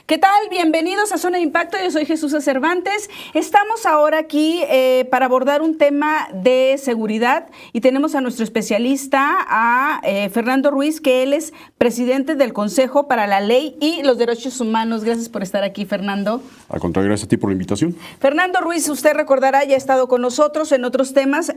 ¿Qué tal? Bienvenidos a Zona de Impacto. Yo soy Jesús Cervantes. Estamos ahora aquí para abordar un tema de seguridad y tenemos a nuestro especialista, a Fernando Ruiz, que él es presidente del Consejo para la Ley y los Derechos Humanos. Gracias por estar aquí, Fernando. Al contrario, gracias a ti por la invitación. Fernando Ruiz, usted recordará, ya ha estado con nosotros en otros temas.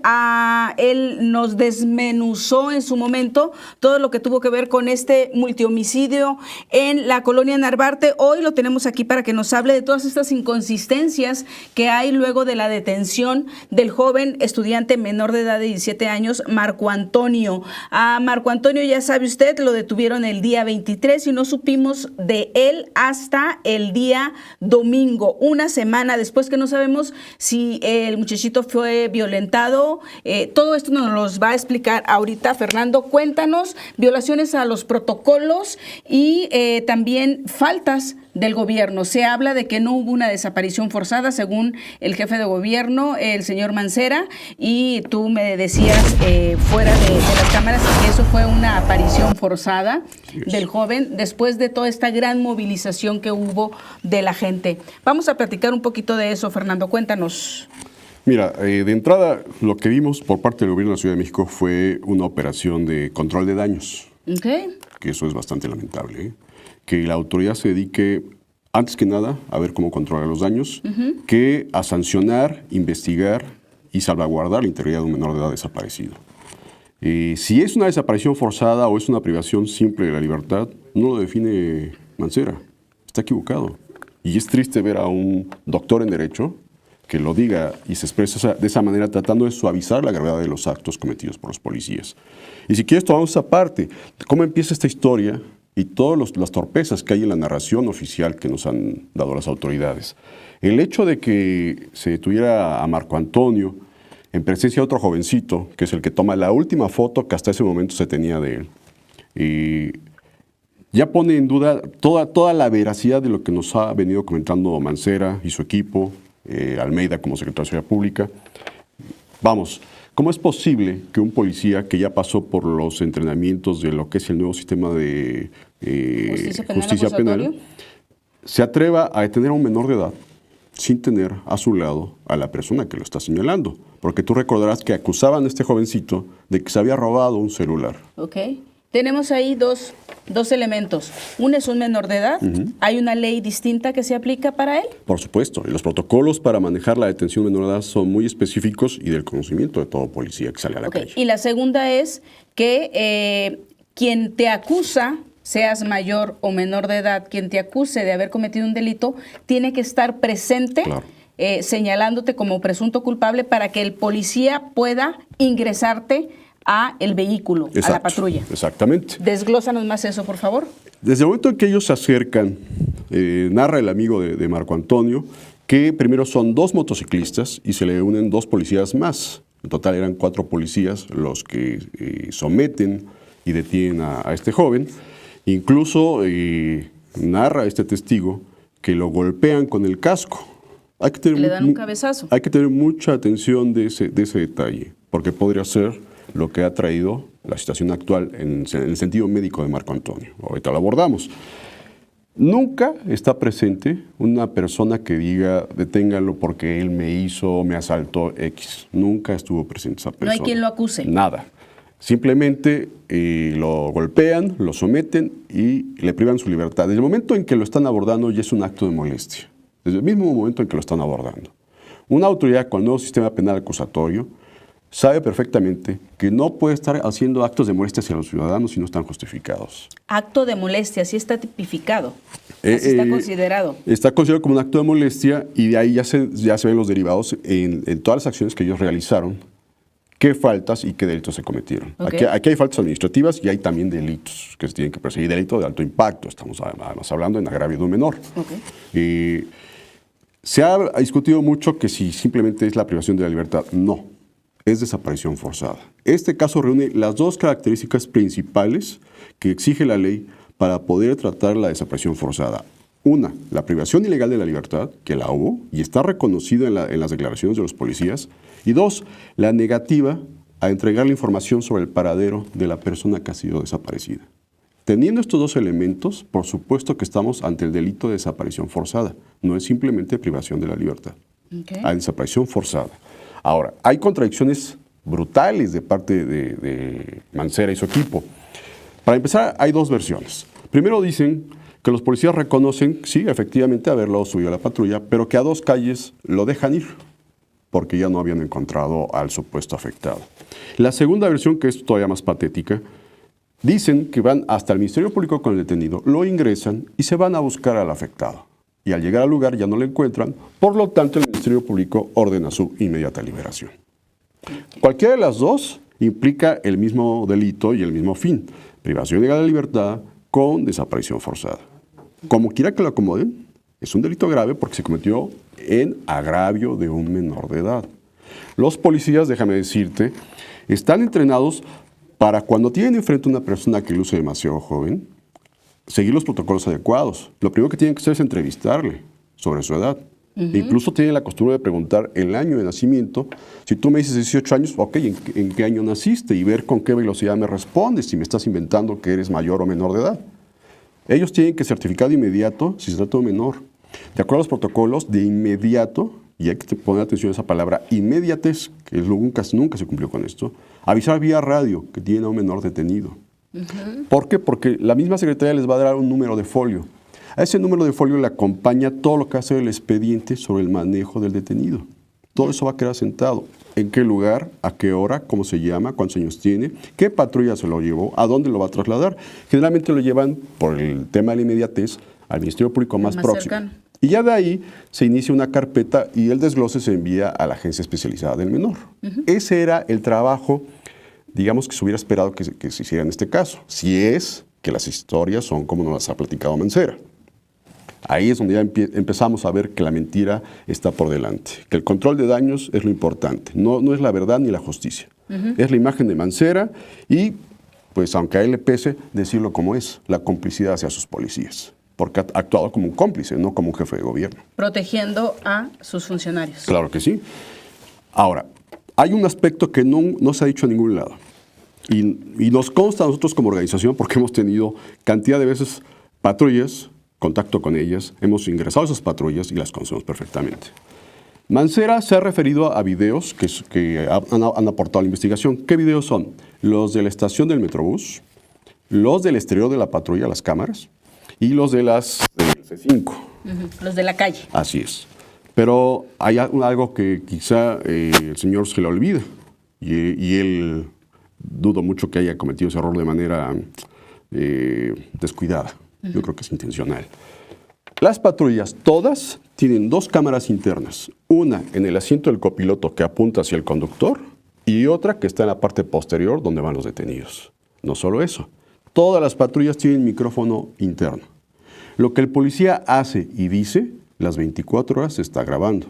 Él nos desmenuzó en su momento todo lo que tuvo que ver con este multihomicidio en la colonia Narvarte. Hoy lo tenemos aquí para que nos hable de todas estas inconsistencias que hay luego de la detención del joven estudiante menor de edad de 17 años, Marco Antonio. A Marco Antonio, ya sabe usted, lo detuvieron el día 23 y no supimos de él hasta el día domingo, una semana después, que no sabemos si el muchachito fue violentado. Todo esto nos los va a explicar ahorita Fernando. Cuéntanos violaciones a los protocolos y también faltas del gobierno. Se habla de que no hubo una desaparición forzada, según el jefe de gobierno, el señor Mancera, y tú me decías fuera de las cámaras que eso fue una aparición forzada del joven después de toda esta gran movilización que hubo de la gente. Vamos a platicar un poquito de eso, Fernando. Cuéntanos. Mira, de entrada, lo que vimos por parte del gobierno de la Ciudad de México fue una operación de control de daños. Okay. Que eso es bastante lamentable, ¿eh? Que la autoridad se dedique, antes que nada, a ver cómo controlar los daños, que a sancionar, investigar y salvaguardar la integridad de un menor de edad desaparecido. Si es una desaparición forzada o es una privación simple de la libertad, no lo define Mancera. Está equivocado. Y es triste ver a un doctor en Derecho que lo diga y se expresa de esa manera, tratando de suavizar la gravedad de los actos cometidos por los policías. Y si quieres, tomamos esa parte, cómo empieza esta historia y todas las torpezas que hay en la narración oficial que nos han dado las autoridades. El hecho de que se detuviera a Marco Antonio en presencia de otro jovencito, que es el que toma la última foto que hasta ese momento se tenía de él, ya pone en duda toda la veracidad de lo que nos ha venido comentando Mancera y su equipo, Almeida como secretario de Seguridad Pública. Vamos, ¿cómo es posible que un policía que ya pasó por los entrenamientos de lo que es el nuevo sistema de justicia penal se atreva a detener a un menor de edad sin tener a su lado a la persona que lo está señalando? Porque tú recordarás que acusaban a este jovencito de que se había robado un celular. Ok. Tenemos ahí dos elementos. Uno es un menor de edad. ¿Hay una ley distinta que se aplica para él? Por supuesto. Y los protocolos para manejar la detención de menor de edad son muy específicos y del conocimiento de todo policía que sale a la calle. Y la segunda es que quien te acusa, seas mayor o menor de edad, quien te acuse de haber cometido un delito, tiene que estar presente, claro, señalándote como presunto culpable para que el policía pueda ingresarte a el vehículo, exacto, a la patrulla. Exactamente. Desglósanos más eso, por favor. Desde el momento en que ellos se acercan, narra el amigo de Marco Antonio, que primero son 2 motociclistas y se le unen 2 policías más. En total eran 4 policías los que someten y detienen a este joven. Incluso narra este testigo que lo golpean con el casco. Le dan un cabezazo. Hay que tener mucha atención de ese detalle, porque podría ser lo que ha traído la situación actual en el sentido médico de Marco Antonio. Ahorita lo abordamos. Nunca está presente una persona que diga, deténgalo porque él me asaltó X. Nunca estuvo presente esa persona. No hay quien lo acuse. Nada. Simplemente lo golpean, lo someten y le privan su libertad. Desde el momento en que lo están abordando ya es un acto de molestia. Desde el mismo momento en que lo están abordando. Una autoridad con el nuevo sistema penal acusatorio sabe perfectamente que no puede estar haciendo actos de molestia hacia los ciudadanos si no están justificados. Acto de molestia, sí está tipificado, así está considerado. Está considerado como un acto de molestia y de ahí ya se ven los derivados en todas las acciones que ellos realizaron, qué faltas y qué delitos se cometieron. Okay. Aquí hay faltas administrativas y hay también delitos que se tienen que perseguir, delito de alto impacto, estamos además hablando en agravio de un menor. Okay. Se ha discutido mucho que si simplemente es la privación de la libertad, no. Es desaparición forzada. Este caso reúne las 2 características principales que exige la ley para poder tratar la desaparición forzada. Una, la privación ilegal de la libertad, que la hubo y está reconocida en las declaraciones de los policías. Y 2, la negativa a entregar la información sobre el paradero de la persona que ha sido desaparecida. Teniendo estos dos elementos, por supuesto que estamos ante el delito de desaparición forzada. No es simplemente privación de la libertad. Okay. Hay desaparición forzada. Ahora, hay contradicciones brutales de parte de Mancera y su equipo. Para empezar, hay dos versiones. Primero dicen que los policías reconocen, sí, efectivamente, haberlo subido a la patrulla, pero que a 2 calles lo dejan ir, porque ya no habían encontrado al supuesto afectado. La segunda versión, que es todavía más patética, dicen que van hasta el Ministerio Público con el detenido, lo ingresan y se van a buscar al afectado. Y al llegar al lugar ya no lo encuentran, por lo tanto el Ministerio Público ordena su inmediata liberación. Cualquiera de las dos implica el mismo delito y el mismo fin, privación ilegal de libertad con desaparición forzada. Como quiera que lo acomoden, es un delito grave porque se cometió en agravio de un menor de edad. Los policías, déjame decirte, están entrenados para cuando tienen enfrente a una persona que luce demasiado joven, seguir los protocolos adecuados. Lo primero que tienen que hacer es entrevistarle sobre su edad. Incluso tienen la costumbre de preguntar el año de nacimiento. Si tú me dices 18 años, ok, ¿en qué año naciste? Y ver con qué velocidad me respondes, si me estás inventando que eres mayor o menor de edad. Ellos tienen que certificar de inmediato si se trata de un menor. De acuerdo a los protocolos, de inmediato, y hay que poner atención a esa palabra, inmediatez, que nunca se cumplió con esto, avisar vía radio que tienen a un menor detenido. ¿Por qué? Porque la misma secretaría les va a dar un número de folio. A ese número de folio le acompaña todo lo que hace el expediente sobre el manejo del detenido. Todo eso va a quedar sentado. ¿En qué lugar? ¿A qué hora? ¿Cómo se llama? ¿Cuántos años tiene? ¿Qué patrulla se lo llevó? ¿A dónde lo va a trasladar? Generalmente lo llevan, por el tema de la inmediatez, al Ministerio Público más próximo. Cercano. Y ya de ahí se inicia una carpeta y el desglose se envía a la agencia especializada del menor. Ese era el trabajo, digamos, que se hubiera esperado que se hiciera en este caso, si es que las historias son como nos las ha platicado Mancera. Ahí es donde ya empezamos a ver que la mentira está por delante, que el control de daños es lo importante, no es la verdad ni la justicia. Es la imagen de Mancera y, pues aunque a él le pese, decirlo como es, la complicidad hacia sus policías, porque ha actuado como un cómplice, no como un jefe de gobierno. Protegiendo a sus funcionarios. Claro que sí. Ahora, hay un aspecto que no se ha dicho en ningún lado y nos consta a nosotros como organización porque hemos tenido cantidad de veces patrullas, contacto con ellas, hemos ingresado a esas patrullas y las conocemos perfectamente. Mancera se ha referido a videos que han aportado a la investigación. ¿Qué videos son? Los de la estación del Metrobús, los del exterior de la patrulla, las cámaras, y los de las C5. Los de la calle. Así es. Pero hay algo que quizá el señor se le olvida y él dudo mucho que haya cometido ese error de manera descuidada. Yo creo que es intencional. Las patrullas, todas, tienen 2 cámaras internas. Una en el asiento del copiloto que apunta hacia el conductor y otra que está en la parte posterior donde van los detenidos. No solo eso, todas las patrullas tienen micrófono interno. Lo que el policía hace y dice, las 24 horas se está grabando.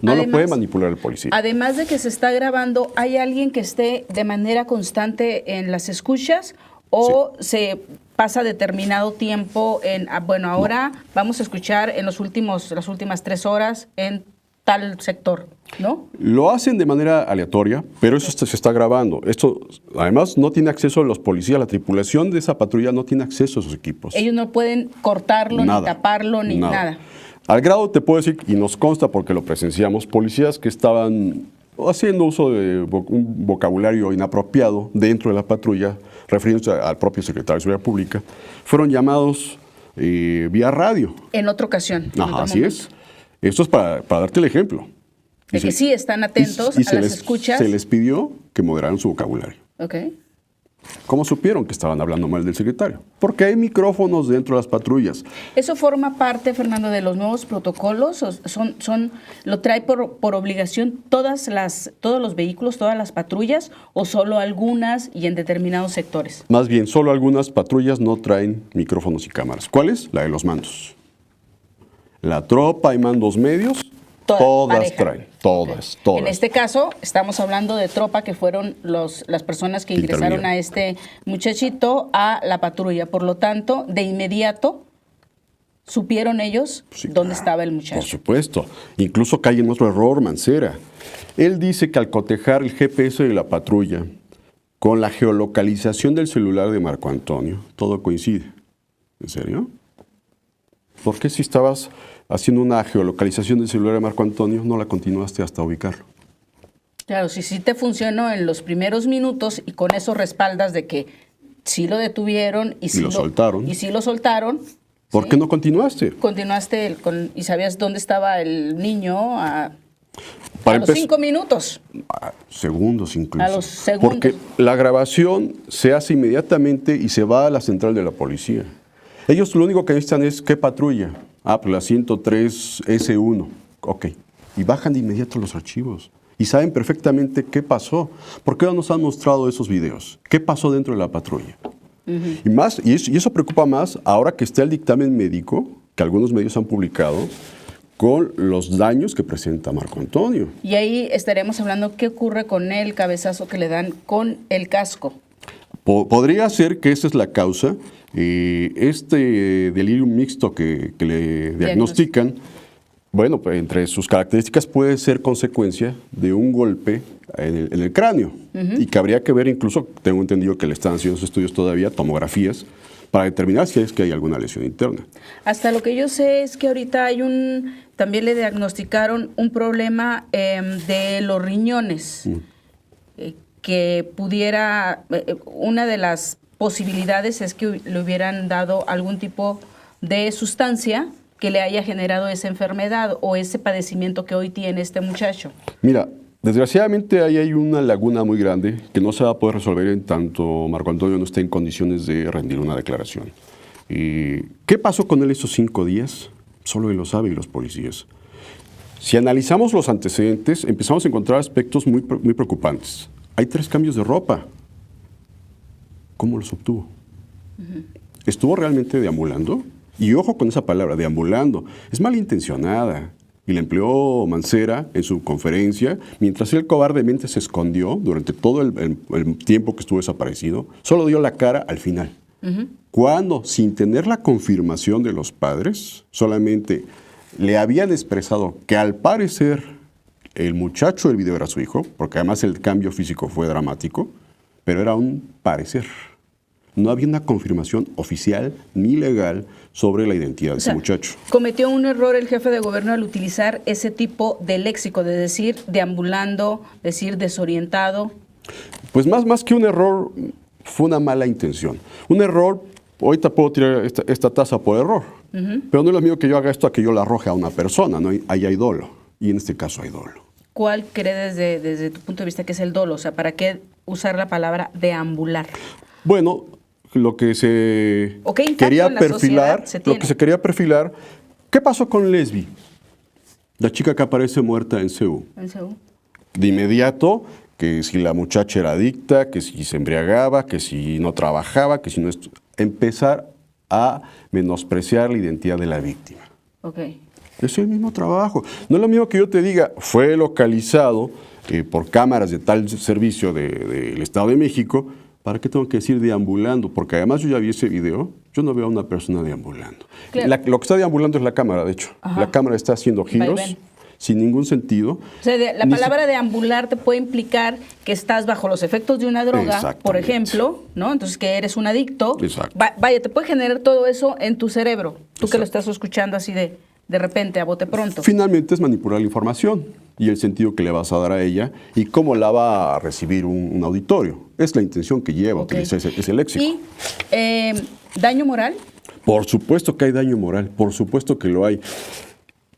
No Además, lo puede manipular el policía. Además de que se está grabando, ¿hay alguien que esté de manera constante en las escuchas o se pasa determinado tiempo en, bueno, ahora vamos a escuchar en las últimas 3 horas en tal sector, ¿no? Lo hacen de manera aleatoria, pero eso se está grabando. Esto, además, no tiene acceso los policías, la tripulación de esa patrulla no tiene acceso a sus equipos. Ellos no pueden cortarlo, Nada, ni taparlo, ni nada. Al grado, te puedo decir, y nos consta porque lo presenciamos, policías que estaban haciendo uso de un vocabulario inapropiado dentro de la patrulla, refiriéndose al propio secretario de Seguridad Pública, fueron llamados vía radio. En otra ocasión. Ajá, así es. Esto es para darte el ejemplo. De que sí están atentos a las escuchas. Se les pidió que moderaran su vocabulario. Ok. ¿Cómo supieron que estaban hablando mal del secretario? Porque hay micrófonos dentro de las patrullas. ¿Eso forma parte, Fernando, de los nuevos protocolos? ¿Lo trae por obligación todos los vehículos, todas las patrullas, o solo algunas y en determinados sectores? Más bien, solo algunas patrullas no traen micrófonos y cámaras. ¿Cuáles? La de los mandos. La tropa y mandos medios, todas traen. Todas. En este caso, estamos hablando de tropa, que fueron las personas que ingresaron a este muchachito a la patrulla. Por lo tanto, de inmediato, ¿supieron ellos dónde estaba el muchacho? Por supuesto. Incluso cae en otro error, Mancera. Él dice que al cotejar el GPS de la patrulla con la geolocalización del celular de Marco Antonio, todo coincide. ¿En serio? ¿Por qué si estabas haciendo una geolocalización del celular de Marco Antonio no la continuaste hasta ubicarlo? Claro, si sí te funcionó en los primeros minutos y con eso respaldas de que sí lo detuvieron y sí lo soltaron. Y sí lo soltaron. ¿Por qué no continuaste? Continuaste y sabías dónde estaba el niño a Para los 5 minutos. Segundos incluso. A los segundos. Porque la grabación se hace inmediatamente y se va a la central de la policía. Ellos lo único que necesitan es ¿qué patrulla? Pues la 103 S1. Ok. Y bajan de inmediato los archivos. Y saben perfectamente qué pasó. ¿Por qué no nos han mostrado esos videos? ¿Qué pasó dentro de la patrulla? Y eso preocupa más ahora que está el dictamen médico, que algunos medios han publicado, con los daños que presenta Marco Antonio. Y ahí estaremos hablando qué ocurre con el cabezazo que le dan con el casco. Podría ser que esa es la causa. Este delirium mixto que le diagnostican, bueno, pues entre sus características puede ser consecuencia de un golpe en el cráneo. Y que habría que ver incluso, tengo entendido que le están haciendo esos estudios todavía, tomografías, para determinar si es que hay alguna lesión interna. Hasta lo que yo sé es que ahorita también le diagnosticaron un problema de los riñones, que pudiera, una de las posibilidades es que le hubieran dado algún tipo de sustancia que le haya generado esa enfermedad o ese padecimiento que hoy tiene este muchacho. Mira, desgraciadamente ahí hay una laguna muy grande que no se va a poder resolver en tanto Marco Antonio no esté en condiciones de rendir una declaración. ¿Qué pasó con él esos 5 días? Solo él lo sabe y los policías. Si analizamos los antecedentes, empezamos a encontrar aspectos muy preocupantes. Hay 3 cambios de ropa. ¿Cómo los obtuvo? ¿Estuvo realmente deambulando? Y ojo con esa palabra, deambulando. Es malintencionada. Y la empleó Mancera en su conferencia, mientras él cobardemente se escondió durante todo el tiempo que estuvo desaparecido. Solo dio la cara al final. Cuando, sin tener la confirmación de los padres, solamente le habían expresado que al parecer el muchacho del video era su hijo, porque además el cambio físico fue dramático, pero era un parecer. No había una confirmación oficial ni legal sobre la identidad de ese muchacho. Cometió un error el jefe de gobierno al utilizar ese tipo de léxico, de decir deambulando, decir desorientado. Pues más que un error, fue una mala intención. Un error, ahorita puedo tirar esta taza por error, pero no es lo mismo que yo haga esto a que yo la arroje a una persona, ¿no? Ahí hay dolo, y en este caso hay dolo. ¿Cuál crees desde tu punto de vista que es el dolo? O sea, ¿para qué usar la palabra deambular? Bueno, lo que se quería perfilar, ¿qué pasó con Lesbi? La chica que aparece muerta en Ceú. De inmediato, que si la muchacha era adicta, que si se embriagaba, que si no trabajaba, que si no... Empezar a menospreciar la identidad de la víctima. Es el mismo trabajo. No es lo mismo que yo te diga, fue localizado por cámaras de tal servicio del Estado de México. ¿Para qué tengo que decir deambulando? Porque además yo ya vi ese video, yo no veo a una persona deambulando. Claro. Lo que está deambulando es la cámara, de hecho. La cámara está haciendo giros sin ningún sentido. O sea, la palabra deambular te puede implicar que estás bajo los efectos de una droga, por ejemplo, ¿no? Entonces que eres un adicto. Vaya, te puede generar todo eso en tu cerebro. Tú que lo estás escuchando así de repente, a bote pronto. Finalmente es manipular la información y el sentido que le vas a dar a ella y cómo la va a recibir un auditorio. Es la intención que lleva utilizar ese léxico. ¿Y daño moral? Por supuesto que hay daño moral, por supuesto que lo hay.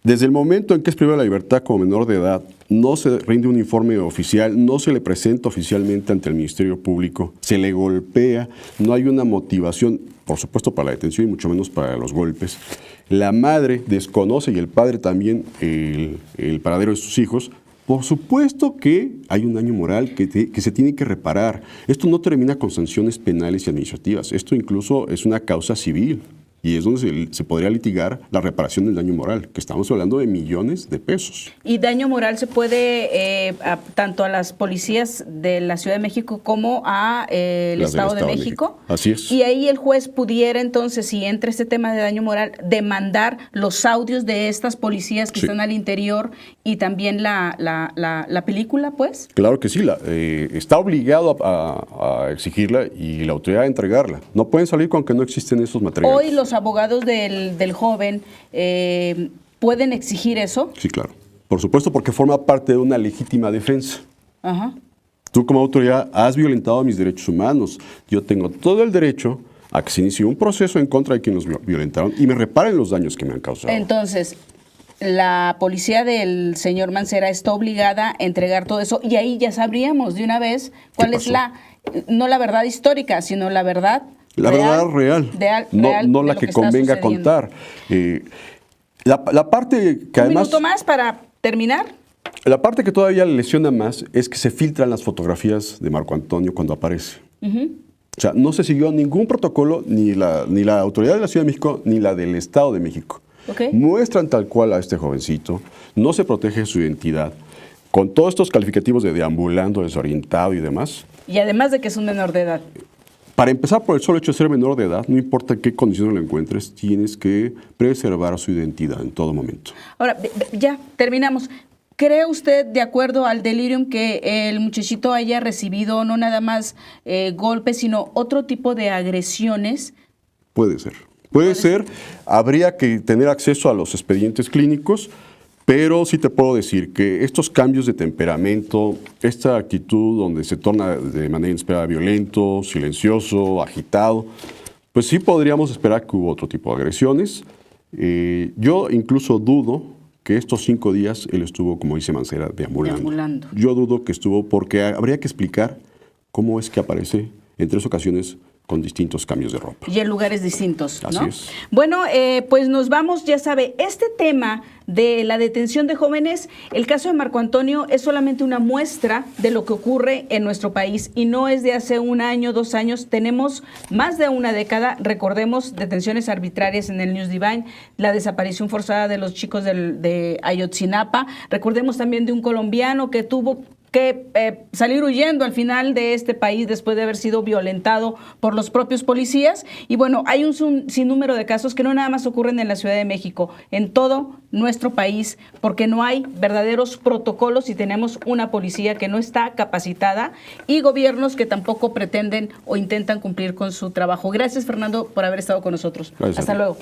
Desde el momento en que es privada de la libertad como menor de edad, no se rinde un informe oficial, no se le presenta oficialmente ante el Ministerio Público, se le golpea, no hay una motivación, por supuesto, para la detención y mucho menos para los golpes. La madre desconoce y el padre también el paradero de sus hijos. Por supuesto que hay un daño moral que se tiene que reparar. Esto no termina con sanciones penales y administrativas. Esto incluso es una causa civil. Y es donde se podría litigar la reparación del daño moral, que estamos hablando de millones de pesos. Y daño moral se puede tanto a las policías de la Ciudad de México como a el Estado de México. Así es. Y ahí el juez pudiera entonces, si entra este tema de daño moral, demandar los audios de estas policías que están al interior y también la película, pues. Claro que sí, está obligado a exigirla y la autoridad a entregarla. No pueden salir con que no existen esos materiales. Hoy los abogados del joven pueden exigir eso. Sí, claro. Por supuesto, porque forma parte de una legítima defensa. Ajá. Tú como autoridad has violentado mis derechos humanos. Yo tengo todo el derecho a que se inicie un proceso en contra de quienes los violentaron y me reparen los daños que me han causado. Entonces, la policía del señor Mancera está obligada a entregar todo eso y ahí ya sabríamos de una vez cuál es no la verdad histórica, sino la verdad real. No la que convenga contar. La parte que además... Un minuto más para terminar. La parte que todavía le lesiona más es que se filtran las fotografías de Marco Antonio cuando aparece. O sea, no se siguió ningún protocolo, ni la autoridad de la Ciudad de México, ni la del Estado de México. Muestran tal cual a este jovencito, no se protege su identidad, con todos estos calificativos de deambulando, desorientado y demás. Y además de que es un menor de edad. Para empezar, por el solo hecho de ser menor de edad, no importa en qué condiciones lo encuentres, tienes que preservar su identidad en todo momento. Ahora, ya, terminamos. ¿Cree usted, de acuerdo al delirium, que el muchachito haya recibido no nada más golpes, sino otro tipo de agresiones? Puede ser. Puede ser. Habría que tener acceso a los expedientes clínicos, pero sí te puedo decir que estos cambios de temperamento, esta actitud donde se torna de manera inesperada violento, silencioso, agitado, pues sí podríamos esperar que hubo otro tipo de agresiones. Yo incluso dudo que estos 5 días él estuvo, como dice Mancera, deambulando. Yo dudo que estuvo porque habría que explicar cómo es que aparece en 3 ocasiones con distintos cambios de ropa. Y en lugares distintos, ¿no? Así es. Bueno, pues nos vamos, ya sabe, este tema de la detención de jóvenes, el caso de Marco Antonio es solamente una muestra de lo que ocurre en nuestro país y no es de hace 1 año, 2 años, tenemos más de una década, recordemos detenciones arbitrarias en el News Divine, la desaparición forzada de los chicos de Ayotzinapa, recordemos también de un colombiano que tuvo que salir huyendo al final de este país después de haber sido violentado por los propios policías. Y bueno, hay un sinnúmero de casos que no nada más ocurren en la Ciudad de México, en todo nuestro país, porque no hay verdaderos protocolos y tenemos una policía que no está capacitada y gobiernos que tampoco pretenden o intentan cumplir con su trabajo. Gracias, Fernando, por haber estado con nosotros. Gracias. Hasta luego.